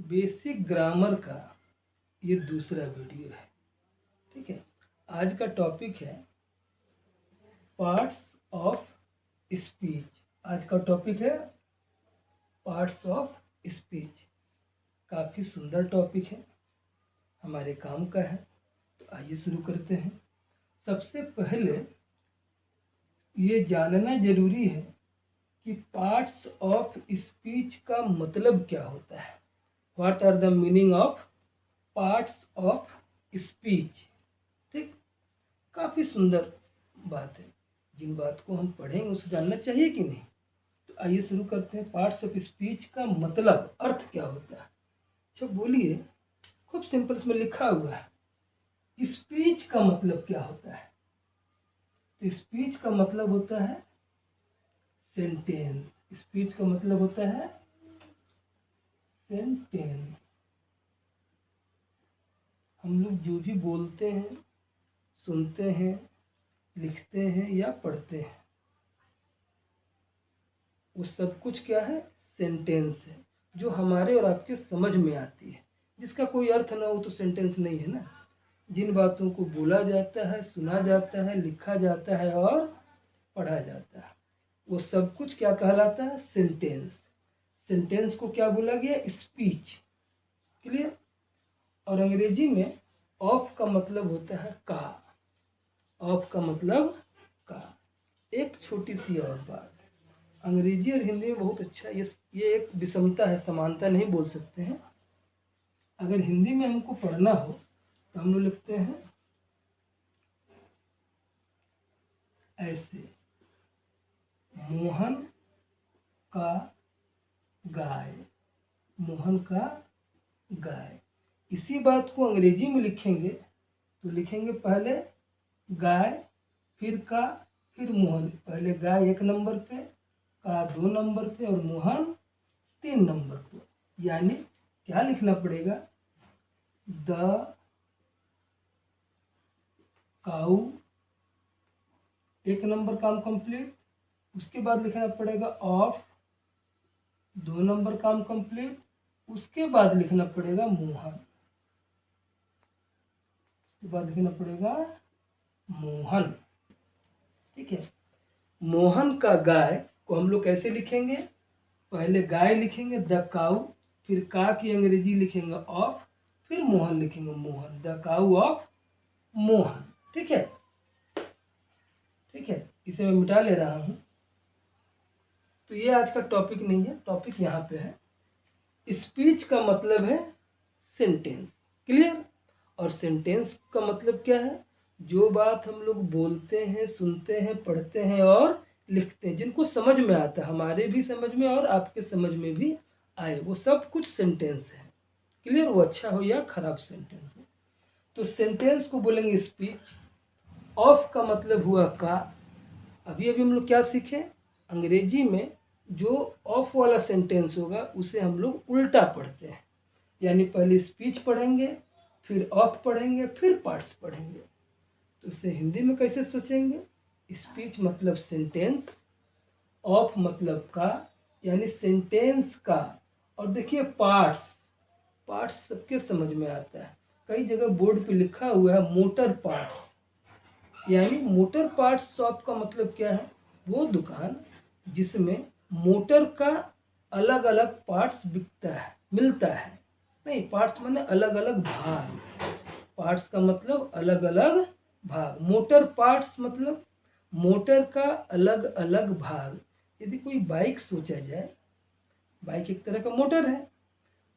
Basic grammar का ये दूसरा वीडियो है। ठीक है, आज का टॉपिक है पार्ट्स ऑफ स्पीच। आज का टॉपिक है पार्ट्स ऑफ स्पीच। काफ़ी सुंदर टॉपिक है, हमारे काम का है। तो आइए शुरू करते हैं। सबसे पहले ये जानना जरूरी है कि पार्ट्स ऑफ स्पीच का मतलब क्या होता है। What are the meaning of parts of speech. ठीक, काफ़ी सुंदर बात है। जिन बात को हम पढ़ेंगे उसे जानना चाहिए कि नहीं। तो आइए शुरू करते हैं। पार्ट्स ऑफ स्पीच का मतलब, अर्थ क्या होता है। अच्छा बोलिए, खूब सिंपल इसमें लिखा हुआ है। स्पीच का मतलब क्या होता है। तो स्पीच का मतलब होता है सेंटेंस। स्पीच का मतलब होता है सेंटेंस। हम लोग जो भी बोलते हैं, सुनते हैं, लिखते हैं या पढ़ते हैं, वो सब कुछ क्या है, सेंटेंस है, जो हमारे और आपके समझ में आती है। जिसका कोई अर्थ ना हो तो सेंटेंस नहीं है ना। जिन बातों को बोला जाता है, सुना जाता है, लिखा जाता है और पढ़ा जाता है, वो सब कुछ क्या कहलाता है, सेंटेंस। सेंटेंस को क्या बोला गया, स्पीच। क्लियर। और अंग्रेजी में ऑफ का मतलब होता है का। ऑफ का मतलब का। एक छोटी सी और बात, अंग्रेजी और हिंदी में बहुत अच्छा ये एक विषमता है, समानता नहीं बोल सकते हैं। अगर हिंदी में हमको पढ़ना हो तो हम लोग लिखते हैं ऐसे, मोहन का गाय। मोहन का गाय। इसी बात को अंग्रेजी में लिखेंगे तो लिखेंगे पहले गाय, फिर का, फिर मोहन। पहले गाय 1 नंबर पे, का 2 नंबर पे और मोहन 3 नंबर पे। यानी क्या लिखना पड़ेगा, द काऊ 1 नंबर काम कंप्लीट। उसके बाद लिखना पड़ेगा ऑफ 2 नंबर काम कंप्लीट। उसके बाद लिखना पड़ेगा मोहन। उसके बाद लिखना पड़ेगा मोहन। ठीक है। मोहन का गाय को हम लोग कैसे लिखेंगे, पहले गाय लिखेंगे द काऊ, फिर का की अंग्रेजी लिखेंगे ऑफ, फिर मोहन लिखेंगे Mohan. The cow of Mohan. ठीक है। ठीक है, इसे मैं मिटा ले रहा हूँ। तो ये आज का टॉपिक नहीं है, टॉपिक यहाँ पे है स्पीच का मतलब है सेंटेंस। क्लियर। और सेंटेंस का मतलब क्या है, जो बात हम लोग बोलते हैं, सुनते हैं, पढ़ते हैं और लिखते हैं, जिनको समझ में आता है, हमारे भी समझ में और आपके समझ में भी आए, वो सब कुछ सेंटेंस है। क्लियर। वो अच्छा हो या खराब सेंटेंस हो। तो सेंटेंस को बोलेंगे स्पीच। ऑफ का मतलब हुआ का। अभी अभी हम लोग क्या सीखे, अंग्रेजी में जो ऑफ वाला सेंटेंस होगा उसे हम लोग उल्टा पढ़ते हैं। यानी पहले स्पीच पढ़ेंगे, फिर ऑफ पढ़ेंगे, फिर पार्ट्स पढ़ेंगे। तो इसे हिंदी में कैसे सोचेंगे, स्पीच मतलब सेंटेंस, ऑफ मतलब का, यानी सेंटेंस का। और देखिए पार्ट्स, पार्ट्स सबके समझ में आता है। कई जगह बोर्ड पे लिखा हुआ है मोटर पार्ट्स। यानी मोटर पार्ट्स शॉप का मतलब क्या है, वो दुकान जिसमें मोटर का अलग अलग पार्ट्स बिकता है, मिलता है। नहीं, पार्ट्स माने अलग अलग भाग। पार्ट्स का मतलब अलग अलग भाग। मोटर पार्ट्स मतलब मोटर का अलग अलग भाग। यदि कोई बाइक सोचा जाए, बाइक एक तरह का मोटर है,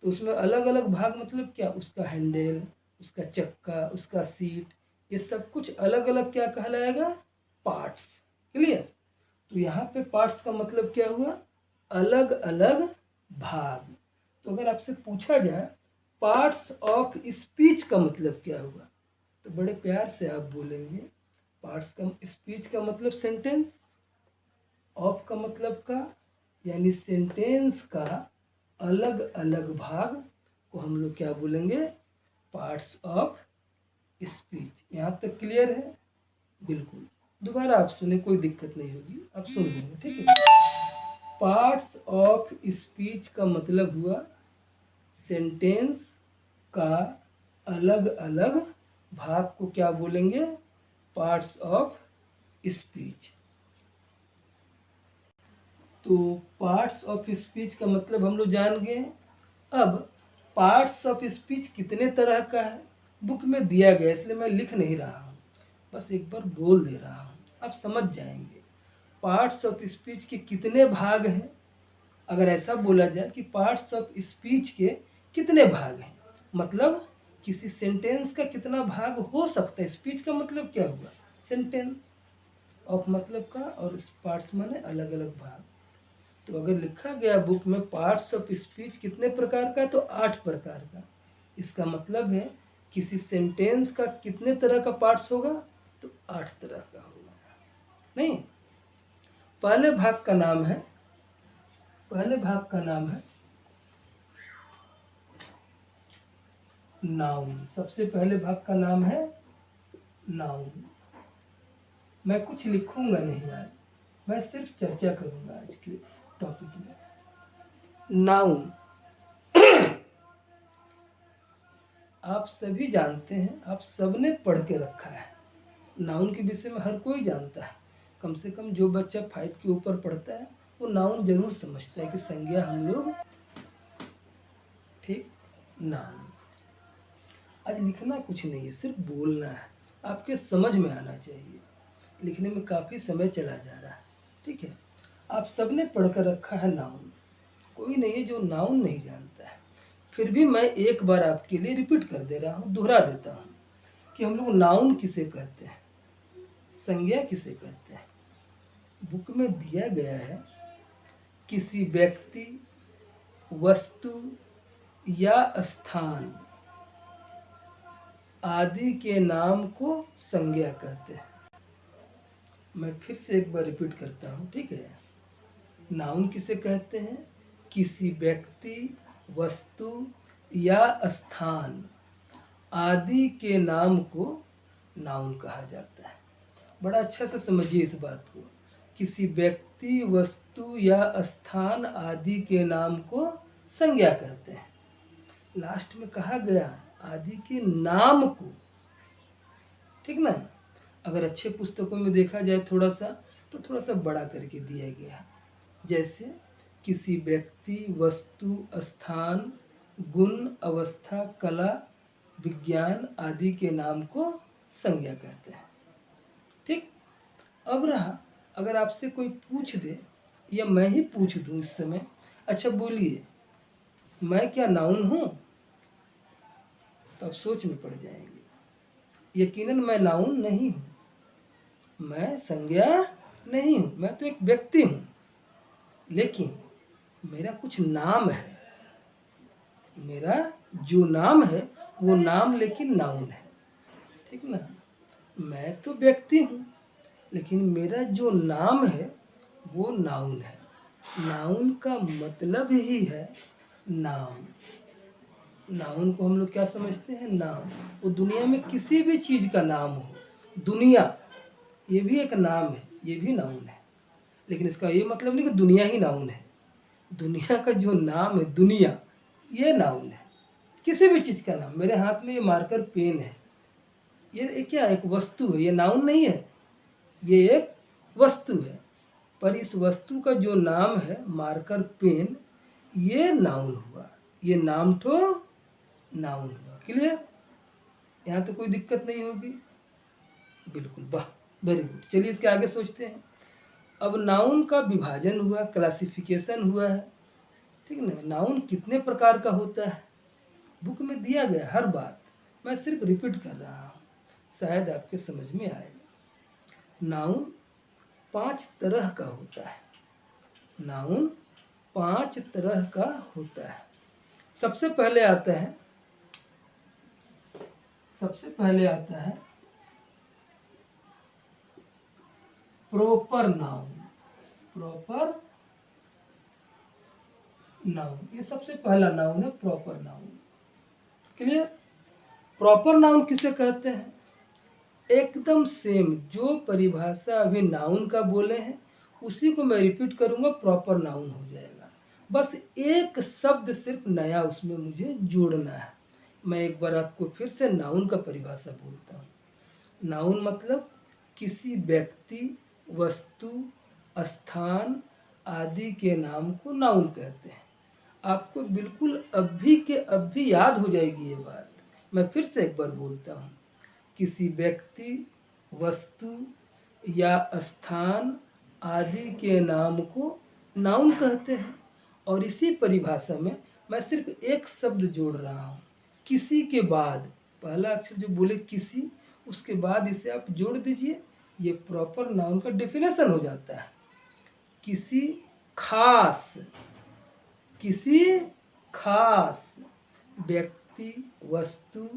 तो उसमें अलग अलग भाग मतलब क्या, उसका हैंडल, उसका चक्का, उसका सीट, ये सब कुछ अलग अलग क्या कहलाएगा, पार्ट्स। क्लियर। तो यहाँ पे पार्ट्स का मतलब क्या हुआ, अलग अलग भाग। तो अगर आपसे पूछा जाए पार्ट्स ऑफ स्पीच का मतलब क्या हुआ, तो बड़े प्यार से आप बोलेंगे पार्ट्स का स्पीच का मतलब सेंटेंस, ऑफ का मतलब का, यानी सेंटेंस का अलग अलग भाग को हम लोग क्या बोलेंगे, पार्ट्स ऑफ स्पीच। यहाँ तक क्लियर है। बिल्कुल, दोबारा आप सुने, कोई दिक्कत नहीं होगी, आप सुन लेंगे। ठीक है। पार्ट्स ऑफ स्पीच का मतलब हुआ सेंटेंस का अलग अलग भाग को क्या बोलेंगे? Parts of speech. तो पार्ट्स ऑफ स्पीच का मतलब हम लोग जान गए। अब पार्ट्स ऑफ स्पीच कितने तरह का है बुक में दिया गया, इसलिए मैं लिख नहीं रहा हूँ, बस एक बार बोल दे रहा हूँ, आप समझ जाएंगे। पार्ट्स ऑफ स्पीच के कितने भाग हैं? अगर ऐसा बोला जाए कि पार्ट्स ऑफ स्पीच के कितने भाग हैं, मतलब किसी सेंटेंस का कितना भाग हो सकता है। स्पीच का मतलब क्या हुआ? सेंटेंस। ऑफ मतलब का, और पार्ट्स माने अलग अलग भाग। तो अगर लिखा गया बुक में पार्ट्स ऑफ स्पीच कितने प्रकार का, तो 8 प्रकार का। इसका मतलब है किसी सेंटेंस का कितने तरह का पार्ट्स होगा, तो 8 तरह का होगा। नहीं, पहले भाग का नाम है नाउन। सबसे पहले भाग का नाम है नाउन। मैं कुछ लिखूंगा नहीं आज, मैं सिर्फ चर्चा करूंगा आज के टॉपिक में। नाउन आप सभी जानते हैं, आप सबने पढ़ के रखा है। नाउन के विषय में हर कोई जानता है। कम से कम जो बच्चा 5 के ऊपर पढ़ता है वो नाउन जरूर समझता है कि संज्ञा हम लोग, ठीक। नाउन आज लिखना कुछ नहीं है, सिर्फ बोलना है, आपके समझ में आना चाहिए। लिखने में काफ़ी समय चला जा रहा है, ठीक है। आप सबने पढ़कर रखा है नाउन, कोई नहीं है जो नाउन नहीं जानता है। फिर भी मैं एक बार आपके लिए रिपीट कर दे रहा हूँ, दोहरा देता हूँ कि हम लोग नाउन किसे कहते हैं, संज्ञा किसे कहते हैं। बुक में दिया गया है किसी व्यक्ति, वस्तु या स्थान आदि के नाम को संज्ञा कहते हैं। मैं फिर से एक बार रिपीट करता हूँ, ठीक है। नाउन किसे कहते हैं? किसी व्यक्ति, वस्तु या स्थान आदि के नाम को नाउन कहा जाता है। बड़ा अच्छा से समझिए इस बात को। किसी व्यक्ति, वस्तु या स्थान आदि के नाम को संज्ञा कहते हैं। लास्ट में कहा गया आदि के नाम को, ठीक ना। अगर अच्छे पुस्तकों में देखा जाए थोड़ा सा बड़ा करके दिया गया है, जैसे किसी व्यक्ति, वस्तु, स्थान, गुण, अवस्था, कला, विज्ञान आदि के नाम को संज्ञा कहते हैं, ठीक। अब रहा, अगर आपसे कोई पूछ दे या मैं ही पूछ दूं इस समय, अच्छा बोलिए मैं क्या नाउन हूँ, तो आप सोच में पड़ जाएंगे। यकीनन मैं नाउन नहीं हूँ, मैं संज्ञा नहीं हूँ, मैं तो एक व्यक्ति हूँ, लेकिन मेरा कुछ नाम है। मेरा जो नाम है वो नाम लेकिन नाउन है, ठीक ना। मैं तो व्यक्ति हूँ, लेकिन मेरा जो नाम है वो नाउन है। नाउन का मतलब ही है नाम। नाउन को हम लोग क्या समझते हैं? नाम। वो दुनिया में किसी भी चीज़ का नाम हो, दुनिया ये भी एक नाम है, ये भी नाउन है। लेकिन इसका ये मतलब नहीं कि दुनिया ही नाउन है। दुनिया का जो नाम है, दुनिया, ये नाउन है। किसी भी चीज़ का नाम, मेरे हाथ में ये मार्कर पेन है, ये क्या एक वस्तु है, ये नाउन नहीं है, ये एक वस्तु है। पर इस वस्तु का जो नाम है मार्कर पेन, ये नाउन हुआ, ये नाम तो नाउन हुआ। क्लियर? यहाँ तो कोई दिक्कत नहीं होगी, बिल्कुल, वाह, वेरी गुड। चलिए इसके आगे सोचते हैं। अब नाउन का विभाजन हुआ, क्लासिफिकेशन हुआ है, ठीक ना। नाउन कितने प्रकार का होता है बुक में दिया गया, हर बात मैं सिर्फ रिपीट कर रहा हूँ, शायद आपके समझ में आएगा। नाउन 5 तरह का होता है। नाउन 5 तरह का होता है। सबसे पहले आता है प्रॉपर नाउन। प्रॉपर नाउन, ये सबसे पहला नाउन है, proper noun. Clear? Proper noun किसे कहते हैं? एकदम सेम जो परिभाषा अभी नाउन का बोले हैं उसी को मैं रिपीट करूंगा, प्रॉपर नाउन हो जाएगा। बस एक शब्द सिर्फ नया उसमें मुझे जोड़ना है। मैं एक बार आपको फिर से नाउन का परिभाषा बोलता हूँ। नाउन मतलब किसी व्यक्ति, वस्तु, स्थान आदि के नाम को नाउन कहते हैं। आपको बिल्कुल अभी के अभी याद हो जाएगी ये बात। मैं फिर से एक बार बोलता हूँ। किसी व्यक्ति, वस्तु या स्थान आदि के नाम को नाउन कहते हैं। और इसी परिभाषा में मैं सिर्फ एक शब्द जोड़ रहा हूँ, किसी के बाद। पहला अक्षर जो बोले किसी, उसके बाद इसे आप जोड़ दीजिए, ये प्रॉपर नाउन का डेफिनेशन हो जाता है। किसी खास, किसी खास व्यक्ति, वस्तु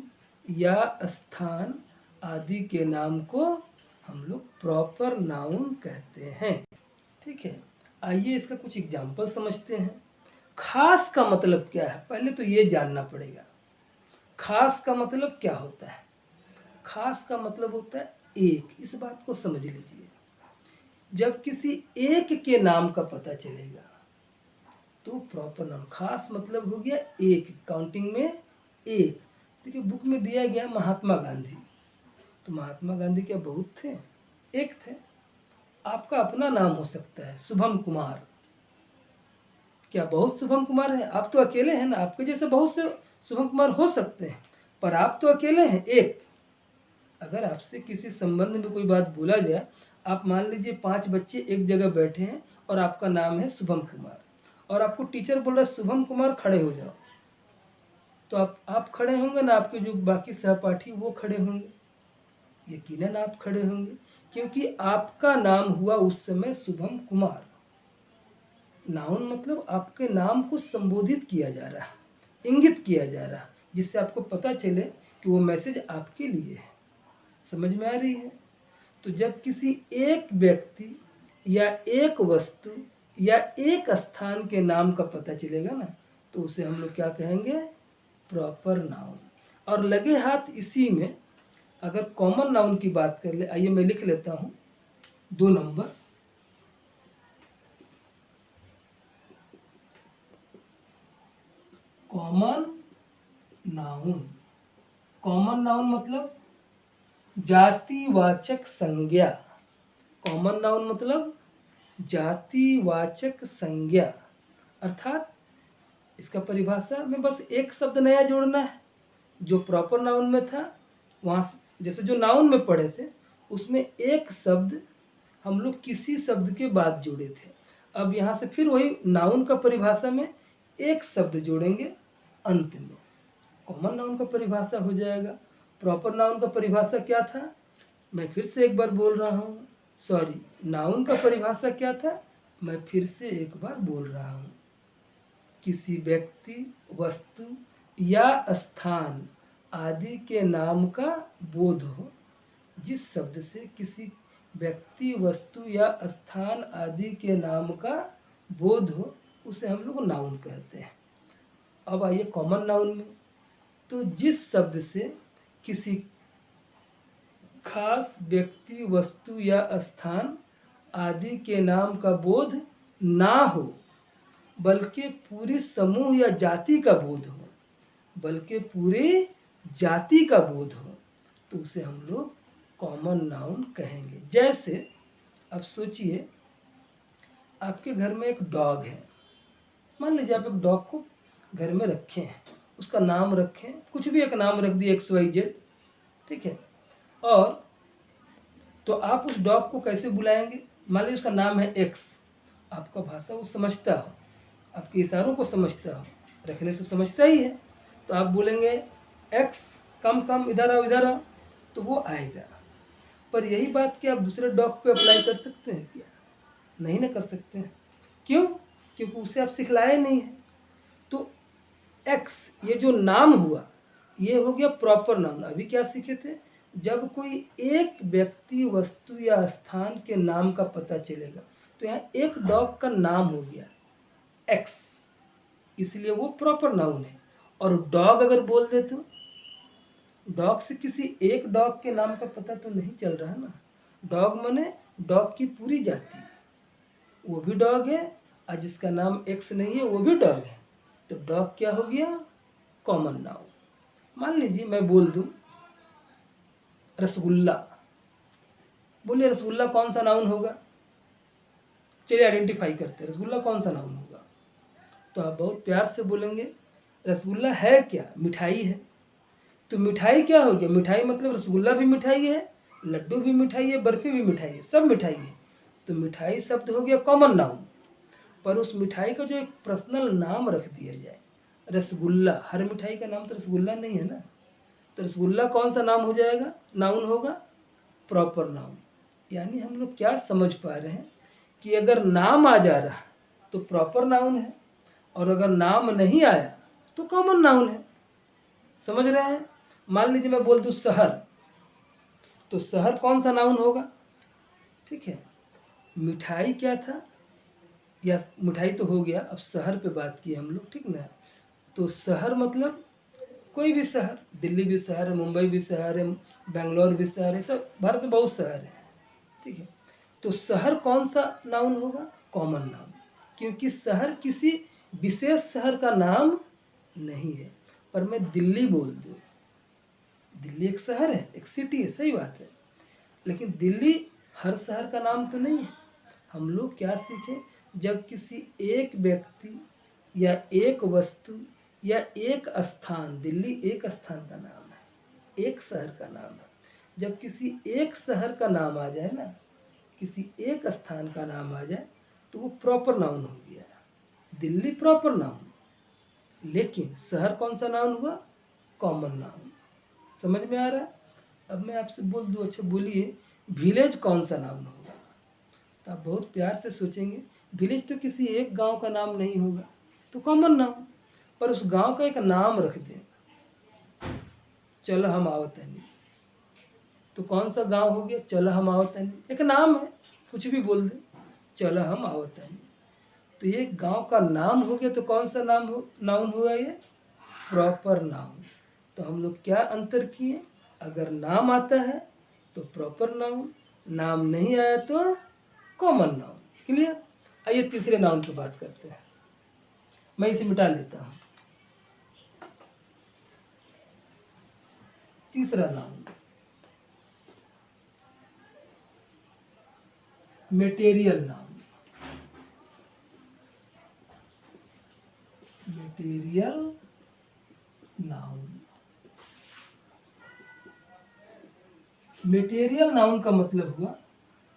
या स्थान आदि के नाम को हम लोग प्रॉपर नाउन कहते हैं। ठीक है, आइए इसका कुछ एग्जाम्पल समझते हैं। खास का मतलब क्या है, पहले तो ये जानना पड़ेगा। खास का मतलब क्या होता है? खास का मतलब होता है एक। इस बात को समझ लीजिए। जब किसी एक के नाम का पता चलेगा तो प्रॉपर नाउन। खास मतलब हो गया एक, काउंटिंग में एक। देखिए बुक में दिया गया महात्मा गांधी, तो महात्मा गांधी क्या बहुत थे? एक थे। आपका अपना नाम हो सकता है शुभम कुमार, क्या बहुत शुभम कुमार है? आप तो अकेले हैं ना। आपके जैसे बहुत से शुभम कुमार हो सकते हैं, पर आप तो अकेले हैं, एक। अगर आपसे किसी संबंध में कोई बात बोला जाए, आप मान लीजिए 5 बच्चे एक जगह बैठे हैं और आपका नाम है शुभम कुमार, और आपको टीचर बोल रहा है शुभम कुमार खड़े हो जाओ, तो आप खड़े होंगे ना? आपके जो बाकी सहपाठी वो खड़े होंगे? यकीनन आप खड़े होंगे, क्योंकि आपका नाम हुआ उस समय शुभम कुमार। नाउन मतलब आपके नाम को संबोधित किया जा रहा है, इंगित किया जा रहा है, जिससे आपको पता चले कि वो मैसेज आपके लिए है। समझ में आ रही है? तो जब किसी एक व्यक्ति या एक वस्तु या एक स्थान के नाम का पता चलेगा ना, तो उसे हम लोग क्या कहेंगे? Proper noun. और लगे हाथ इसी में अगर कॉमन नाउन की बात कर ले, आइए मैं लिख लेता हूँ 2 number. Common noun. Common noun मतलब जातिवाचक संज्ञा। कॉमन नाउन मतलब जातिवाचक संज्ञा, अर्थात इसका परिभाषा में बस एक शब्द नया जोड़ना है। जो प्रॉपर नाउन में था, वहाँ जैसे जो नाउन में पढ़े थे उसमें एक शब्द हम लोग किसी शब्द के बाद जोड़े थे। अब यहाँ से फिर वही नाउन का परिभाषा में एक शब्द जोड़ेंगे अंत में, कॉमन नाउन का परिभाषा हो जाएगा। प्रॉपर नाउन का परिभाषा क्या था? मैं फिर से एक बार बोल रहा हूँ, सॉरी, नाउन का परिभाषा क्या था? मैं फिर से एक बार बोल रहा हूँ। किसी व्यक्ति, वस्तु या स्थान आदि के नाम का बोध हो। जिस शब्द से किसी व्यक्ति, वस्तु या स्थान आदि के नाम का बोध हो, उसे हम लोग नाउन कहते हैं। अब आइए कॉमन नाउन में। तो जिस शब्द से किसी खास व्यक्ति, वस्तु या स्थान आदि के नाम का बोध ना हो, बल्कि पूरी समूह या जाति का बोध हो, बल्कि पूरे जाति का बोध हो, तो उसे हम लोग कॉमन नाउन कहेंगे। जैसे अब सोचिए, आपके घर में एक डॉग है। मान लीजिए आप एक डॉग को घर में रखे हैं, उसका नाम रखें, कुछ भी एक नाम रख दिए XYZ, ठीक है। और तो आप उस डॉग को कैसे बुलाएंगे? मान लीजिए उसका नाम है X, आपका भाषा वो समझता हो, आपके इशारों को समझता हो, रखने से समझता ही है, तो आप बोलेंगे X कम कम इधर आओ इधर आओ, तो वो आएगा। पर यही बात क्या आप दूसरे डॉग पे अप्लाई कर सकते हैं क्या? नहीं ना कर सकते हैं। क्यों? क्योंकि उसे आप सिखलाए नहीं है। तो X ये जो नाम हुआ, ये हो गया प्रॉपर नाउन। अभी क्या सीखे थे? जब कोई एक व्यक्ति, वस्तु या स्थान के नाम का पता चलेगा, तो यहाँ एक डॉग का नाम हो गया X, इसलिए वो प्रॉपर नाउन है। और डॉग अगर बोल दे तो डॉग से किसी एक डॉग के नाम का पता तो नहीं चल रहा ना। डॉग माने डॉग की पूरी जाति, वो भी डॉग है और जिसका नाम एक्स नहीं है वो भी डॉग है, तो डॉग क्या हो गया, कॉमन नाउन। मान लीजिए मैं बोल दूं रसगुल्ला, बोलिए रसगुल्ला कौन सा नाउन होगा, चलिए आइडेंटिफाई करते हैं रसगुल्ला कौन सा नाउन होगा। तो आप बहुत प्यार से बोलेंगे रसगुल्ला है क्या, मिठाई है। तो मिठाई क्या हो गया, मिठाई मतलब रसगुल्ला भी मिठाई है, लड्डू भी मिठाई है, बर्फी भी मिठाई है, सब मिठाई है। तो मिठाई शब्द हो गया कॉमन नाउन, पर उस मिठाई का जो एक पर्सनल नाम रख दिया जाए रसगुल्ला, हर मिठाई का नाम तो रसगुल्ला नहीं है ना, तो रसगुल्ला कौन सा नाम हो जाएगा, नाउन होगा, प्रॉपर नाउन। यानी हम लोग क्या समझ पा रहे हैं कि अगर नाम आ जा रहा तो प्रॉपर नाउन है, और अगर नाम नहीं आया तो कॉमन नाउन है। समझ रहे हैं। मान लीजिए मैं बोल दूं शहर, तो शहर कौन सा नाउन होगा, ठीक है। मिठाई क्या था, या मिठाई तो हो गया, अब शहर पे बात की हम लोग, ठीक ना। तो शहर मतलब कोई भी शहर, दिल्ली भी शहर है, मुंबई भी शहर है, बेंगलोर भी शहर है, सब भारत में बहुत शहर है, ठीक है। तो शहर कौन सा नाउन होगा, कॉमन नाउन, क्योंकि शहर किसी विशेष शहर का नाम नहीं है। पर मैं दिल्ली बोल दूँ, दिल्ली एक शहर है, एक सिटी है, सही बात है, लेकिन दिल्ली हर शहर का नाम तो नहीं है। हम लोग क्या सीखें, जब किसी एक व्यक्ति या एक वस्तु या एक स्थान, दिल्ली एक स्थान का नाम है, एक शहर का नाम है, जब किसी एक शहर का नाम आ जाए ना, किसी एक स्थान का नाम आ जाए तो वो प्रॉपर नाउन हो गया, दिल्ली प्रॉपर नाउन। लेकिन शहर कौन सा नाउन हुआ, कॉमन नाउन। समझ में आ रहा है। अब मैं आपसे बोल दूँ, अच्छा बोलिए विलेज कौन सा नाउन होगा, तो आप बहुत प्यार से सोचेंगे विलेज तो किसी एक गांव का नाम नहीं होगा, तो कॉमन नाउन, पर उस गांव का एक नाम रख दें, चल हम आवतनी, तो कौन सा गांव हो गया, चल हम आवतनी, एक नाम है, कुछ भी बोल दे, चल हम आवतनी, तो ये गांव का नाम हो गया, तो कौन सा नाउन हुआ, ये प्रॉपर नाउन। तो हम लोग क्या अंतर किए, अगर नाम आता है तो प्रॉपर नाउन, नाम नहीं आया तो कॉमन नाउन। क्लियर। आइए तीसरे नाउन की बात करते हैं, मैं इसे मिटा लेता हूँ। तीसरा noun material noun, material noun. Material noun का मतलब हुआ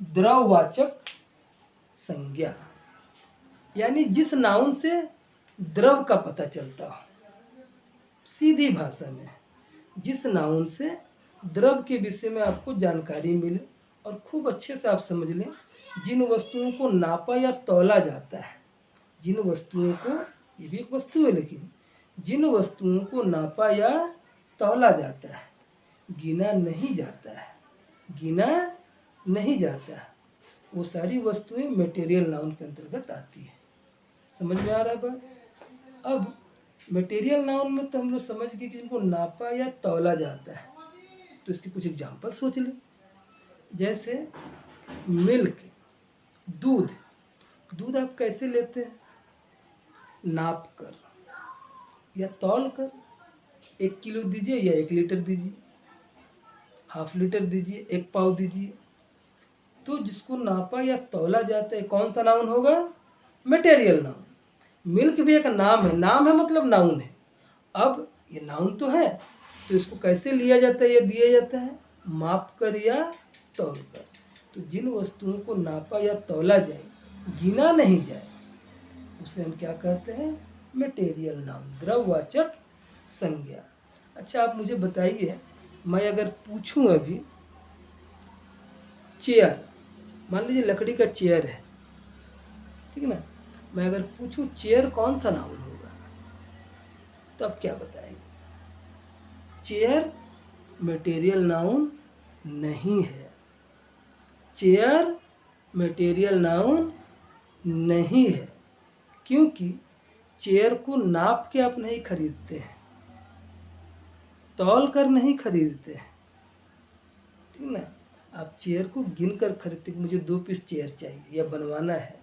द्रववाचक संज्ञा, यानी जिस नाउन से द्रव का पता चलता हो, सीधी भाषा में जिस नाउन से द्रव के विषय में आपको जानकारी मिले और खूब अच्छे से आप समझ लें, जिन वस्तुओं को नापा या तौला जाता है, जिन वस्तुओं को, ये भी एक वस्तु है, लेकिन जिन वस्तुओं को नापा या तौला जाता है, गिना नहीं जाता है, गिना नहीं जाता है, वो सारी वस्तुएं मटेरियल नाउन के अंतर्गत आती है। समझ में आ रहा है बात। अब मटेरियल नाउन में तो हम लोग समझ गए कि इनको नापा या तौला जाता है, तो इसकी कुछ एग्जाम्पल सोच लें। जैसे मिल्क, दूध, दूध आप कैसे लेते हैं, नाप कर या तौल कर, 1 किलो दीजिए या 1 लीटर दीजिए, हाफ लीटर दीजिए, 1 पाव दीजिए, तो जिसको नापा या तौला जाता है कौन सा नाउन होगा, मटेरियल नाउन। मिल्क भी एक नाम है, नाम है मतलब नाउन है। अब ये नाउन तो है, तो इसको कैसे लिया जाता है या दिया जाता है, माप कर या तौल कर। तो जिन वस्तुओं को नापा या तौला जाए, गिना नहीं जाए, उसे हम क्या कहते हैं, मटेरियल नाउन, द्रववाचक संज्ञा। अच्छा आप मुझे बताइए, मैं अगर पूछूं अभी चेयर, मान लीजिए लकड़ी का चेयर है, ठीक है ना, मैं अगर पूछूं चेयर कौन सा नाउन होगा, तो आप क्या बताएंगे, चेयर मटेरियल नाउन नहीं है, चेयर मटेरियल नाउन नहीं है, क्योंकि चेयर को नाप के आप नहीं खरीदते हैं, तौल कर नहीं खरीदते हैं, ठीक ना। आप चेयर को गिन कर खरीदते, मुझे 2 पीस चेयर चाहिए या बनवाना है,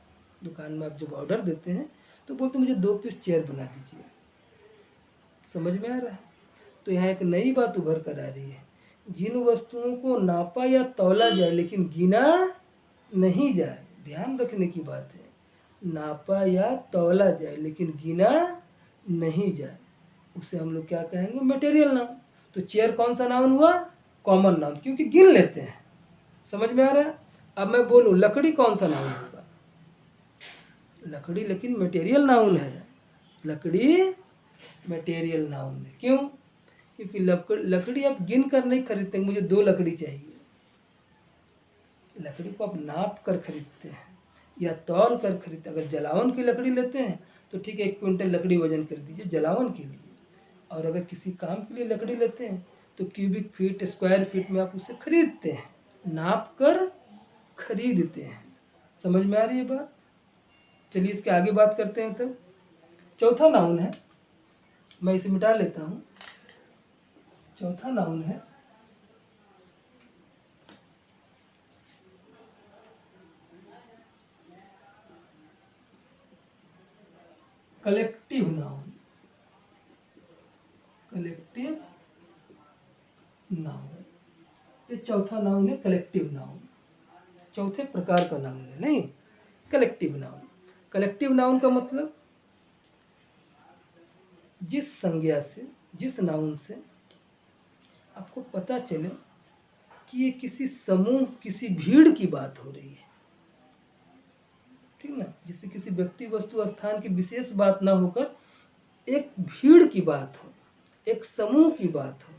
दुकान में आप जब ऑर्डर देते हैं तो बोलते मुझे 2 पीस चेयर बना दीजिए। समझ में आ रहा है? तो यहाँ एक नई बात उभर कर आ रही है, जिन वस्तुओं को नापा या तौला जाए लेकिन गिना नहीं जाए, ध्यान रखने की बात है, नापा या तौला जाए लेकिन गिना नहीं जाए, उसे हम लोग क्या कहेंगे? Material noun. तो चेयर कौन सा नाउन हुआ? कॉमन नाउन, क्योंकि गिन लेते हैं। समझ में आ रहा है? अब मैं बोलूँ लकड़ी कौन सा नाउन होगा? लकड़ी लेकिन मटेरियल नाउन है, लकड़ी मटेरियल नाउन है। क्यों? क्योंकि लकड़ी आप गिन कर नहीं खरीदते, मुझे 2 लकड़ी चाहिए। लकड़ी को आप नाप कर खरीदते हैं या तौल कर खरीदते हैं। अगर जलावन की लकड़ी लेते हैं तो ठीक है 1 क्विंटल लकड़ी वजन कर दीजिए जलावन के लिए, और अगर किसी काम के लिए लकड़ी लेते हैं तो क्यूबिक फीट स्क्वायर फीट में आप उसे खरीदते हैं, नाप कर खरीदते हैं। समझ में आ रही है बात? चलिए इसके आगे बात करते हैं। तब चौथा नाउन है, मैं इसे मिटा लेता हूँ। चौथा नाउन है कलेक्टिव नाउन। कलेक्टिव नाउन, ये चौथा नाउन है कलेक्टिव नाउन। चौथे प्रकार का नाउन है, नहीं, कलेक्टिव नाउन। कलेक्टिव नाउन का मतलब जिस संज्ञा से, जिस नाउन से आपको पता चले कि ये किसी समूह, किसी भीड़ की बात हो रही है, ठीक ना, जिससे किसी व्यक्ति वस्तु स्थान की विशेष बात ना होकर एक भीड़ की बात हो, एक समूह की बात हो,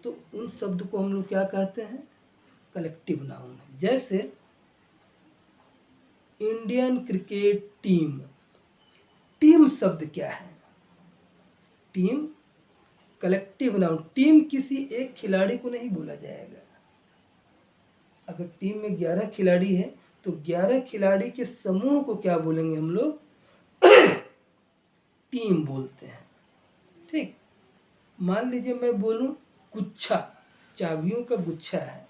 तो उन शब्द को हम लोग क्या कहते हैं? Collective noun. जैसे इंडियन क्रिकेट टीम, टीम शब्द क्या है? Team collective noun. टीम किसी एक खिलाड़ी को नहीं बोला जाएगा। अगर टीम में 11 खिलाड़ी है तो 11 खिलाड़ी के समूह को क्या बोलेंगे हम लोग? टीम बोलते हैं। ठीक, मान लीजिए मैं बोलूं गुच्छा, चाबियों का गुच्छा है,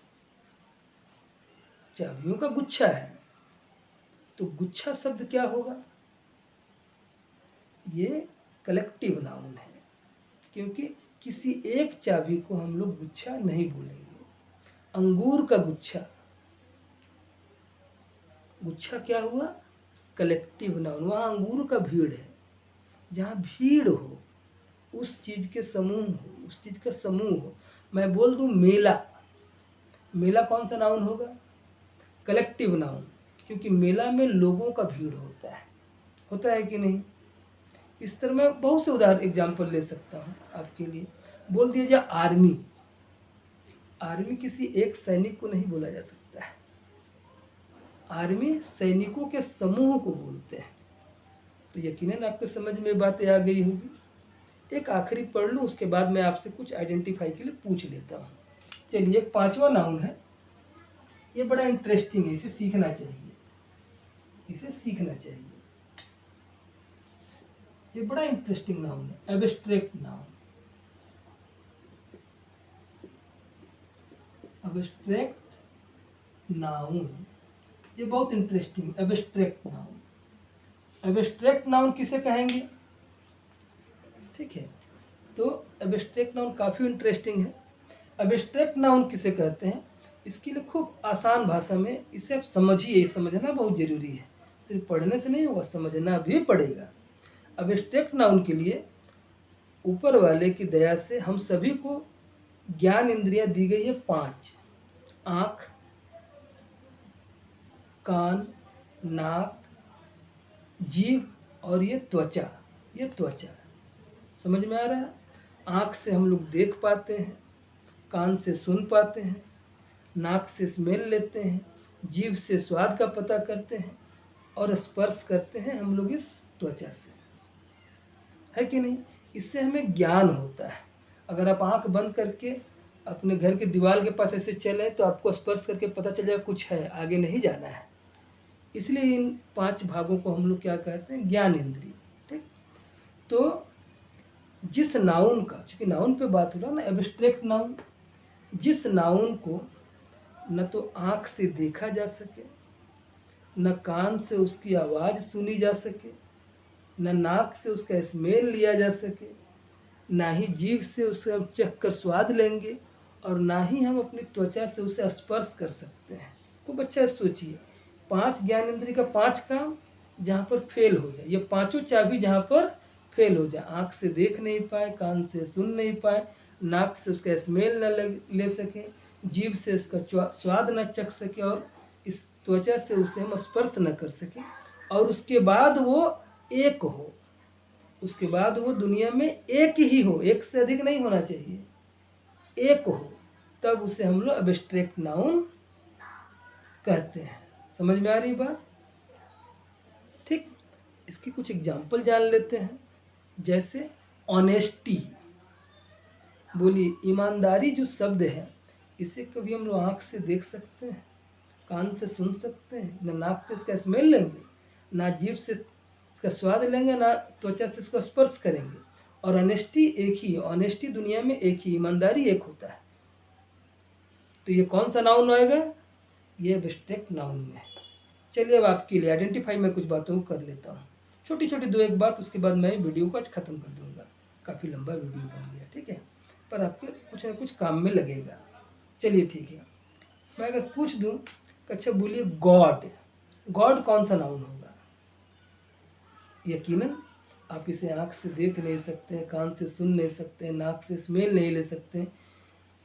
चाबियों का गुच्छा है, तो गुच्छा शब्द क्या होगा? ये कलेक्टिव नाउन है, क्योंकि किसी एक चाबी को हम लोग गुच्छा नहीं बोलेंगे। अंगूर का गुच्छा, गुच्छा क्या हुआ? Collective noun. वहाँ अंगूर का भीड़ है, जहाँ भीड़ हो, उस चीज के समूह हो, उस चीज का समूह हो। मैं बोल दूं मेला, मेला कौन सा नाउन होगा? कलेक्टिव नाउन, क्योंकि मेला में लोगों का भीड़ होता है कि नहीं? इस तरह मैं बहुत से उदाहरण एग्जाम्पल ले सकता हूँ आपके लिए। बोल दिया जाए आर्मी, आर्मी किसी एक सैनिक को नहीं बोला जा सकता है, आर्मी सैनिकों के समूह को बोलते हैं। तो यकीनन आपके समझ में बातें आ गई होगी। एक आखिरी पढ़ लूँ, उसके बाद मैं आपसे कुछ आइडेंटिफाई के लिए पूछ लेता हूँ। चलिए, एक 5वां नाउन है, ये बड़ा इंटरेस्टिंग है, इसे सीखना चाहिए, इसे सीखना चाहिए। ये बड़ा इंटरेस्टिंग नाउन है, एब्स्ट्रैक्ट नाउन। एब्स्ट्रैक्ट नाउन, ये बहुत interesting. Abstract noun, abstract noun किसे कहेंगे? ठीक है, तो एब्स्ट्रैक्ट नाउन काफ़ी इंटरेस्टिंग है। एब्स्ट्रैक्ट नाउन किसे कहते हैं? इसके लिए खूब आसान भाषा में इसे आप समझिए, समझना बहुत ज़रूरी है, सिर्फ पढ़ने से नहीं होगा, समझना भी पड़ेगा। एब्स्ट्रैक्ट नाउन के लिए ऊपर वाले की दया से हम सभी को ज्ञान इंद्रियां दी गई है 5। आँख, कान, नाक, जीभ और ये त्वचा, ये त्वचा। समझ में आ रहा है? आँख से हम लोग देख पाते हैं, कान से सुन पाते हैं, नाक से स्मेल लेते हैं, जीभ से स्वाद का पता करते हैं और स्पर्श करते हैं हम लोग इस त्वचा से, है कि नहीं? इससे हमें ज्ञान होता है। अगर आप आंख बंद करके अपने घर के दीवार के पास ऐसे चले तो आपको स्पर्श करके पता चल जाएगा कुछ है, आगे नहीं जाना है। इसलिए इन 5 भागों को हम लोग क्या कहते हैं? ज्ञान इंद्रिय। ठीक, तो जिस नाउन का, चूंकि नाउन पे बात हो रहा है ना, एब्स्ट्रैक्ट नाउन, जिस नाउन को न तो आँख से देखा जा सके, न कान से उसकी आवाज़ सुनी जा सके, न नाक से उसका स्मेल लिया जा सके, ना ही जीभ से उसे हम चख कर स्वाद लेंगे, और ना ही हम अपनी त्वचा से उसे स्पर्श कर सकते हैं। खूब अच्छा सोचिए, 5 ज्ञानेंद्रिय का 5 काम जहाँ पर फेल हो जाए, ये पांचों चाबी जहाँ पर फेल हो जाए, आँख से देख नहीं पाए, कान से सुन नहीं पाए, नाक से उसका स्मेल न ले सके, जीभ से उसका स्वाद न चख सके, और इस त्वचा से उसे हम स्पर्श न कर सके, और उसके बाद वो एक हो, उसके बाद वो दुनिया में एक ही हो, एक से अधिक नहीं होना चाहिए, एक हो, तब उसे हम लोग एब्स्ट्रैक्ट नाउन कहते हैं। समझ में आ रही बात? ठीक, इसकी कुछ एग्जाम्पल जान लेते हैं। जैसे ऑनेस्टी, बोलिए, ईमानदारी जो शब्द है, इसे कभी हम लोग आँख से देख सकते हैं, कान से सुन सकते हैं, न नाक से इसका स्मेल लेंगे, ना जीभ से इसका स्वाद लेंगे, ना त्वचा से इसको स्पर्श करेंगे। और ऑनेस्टी एक ही है, ऑनेस्टी दुनिया में एक ही, ईमानदारी एक होता है। तो ये कौन सा नाउन आएगा? ये एब्स्ट्रैक्ट नाउन में। चलिए अब आपके लिए आइडेंटिफाई मैं कुछ बातों को कर लेता हूँ, छोटी छोटी 2-1 बात, उसके बाद मैं वीडियो को आज ख़त्म कर दूँगा। काफ़ी लंबा वीडियो बन गया, ठीक है, पर आपके कुछ ना कुछ काम में लगेगा। चलिए ठीक है, मैं अगर पूछ दूँ, अच्छा बोलिए गॉड, गॉड कौन सा नाउन होगा? यकीनन आप इसे आँख से देख नहीं सकते हैं, कान से सुन नहीं सकते हैं, नाक से स्मेल नहीं ले सकते हैं,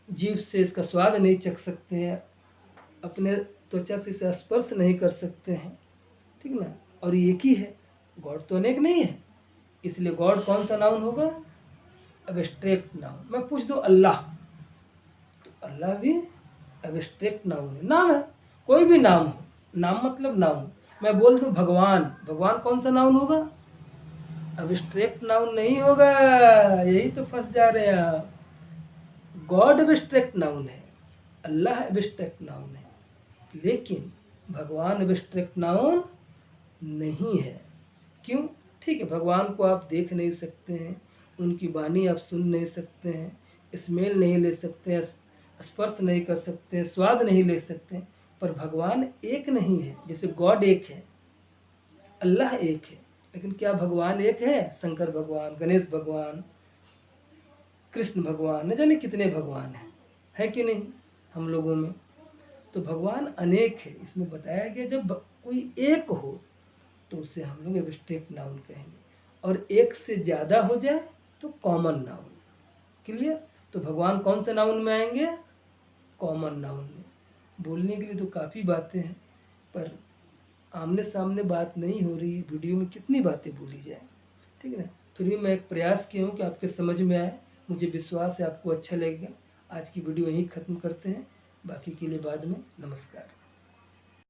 जीभ से इसका स्वाद नहीं चख सकते हैं, अपने त्वचा से इसे स्पर्श नहीं कर सकते हैं, ठीक ना, और एक ही है, गॉड तो अनेक नहीं है, इसलिए गॉड कौन सा नाउन होगा? Abstract noun. मैं पूछ दूँ अल्लाह, तो अल्लाह भी एब्स्ट्रैक्ट नाउन है, नाम है, कोई भी नाम हो, नाम मतलब नाउन। मैं बोल दूँ भगवान, भगवान कौन सा नाउन होगा? एब्स्ट्रैक्ट नाउन नहीं होगा, यही तो फंस जा रहे हैं आप। गॉड एब्स्ट्रैक्ट नाउन है, अल्लाह एब्स्ट्रैक्ट नाउन है, लेकिन भगवान एब्स्ट्रैक्ट नाउन नहीं है। क्यों? ठीक है, भगवान को आप देख नहीं सकते हैं, उनकी वाणी आप सुन नहीं सकते हैं, स्मेल नहीं ले सकते हैं, स्पर्श नहीं कर सकते हैं, स्वाद नहीं ले सकते हैं, पर भगवान एक नहीं है। जैसे गॉड एक है, अल्लाह एक है, लेकिन क्या भगवान एक है? शंकर भगवान, गणेश भगवान, कृष्ण भगवान, न जाने कितने भगवान हैं, है कि नहीं हम लोगों में? तो भगवान अनेक है, इसमें बताया गया जब कोई एक हो तो उसे हम लोग एब्स्ट्रैक्ट नाउन कहेंगे, और एक से ज़्यादा हो जाए तो कॉमन नाउन। क्लियर? तो भगवान कौन से नाउन में आएंगे? कॉमन नाउन में। बोलने के लिए तो काफ़ी बातें हैं, पर आमने सामने बात नहीं हो रही, वीडियो में कितनी बातें बोली जाए, ठीक है ना। फिर भी मैं एक प्रयास किया हूँ कि आपके समझ में आए, मुझे विश्वास है आपको अच्छा लगेगा। आज की वीडियो यहीं ख़त्म करते हैं, बाकी के लिए बाद में। नमस्कार।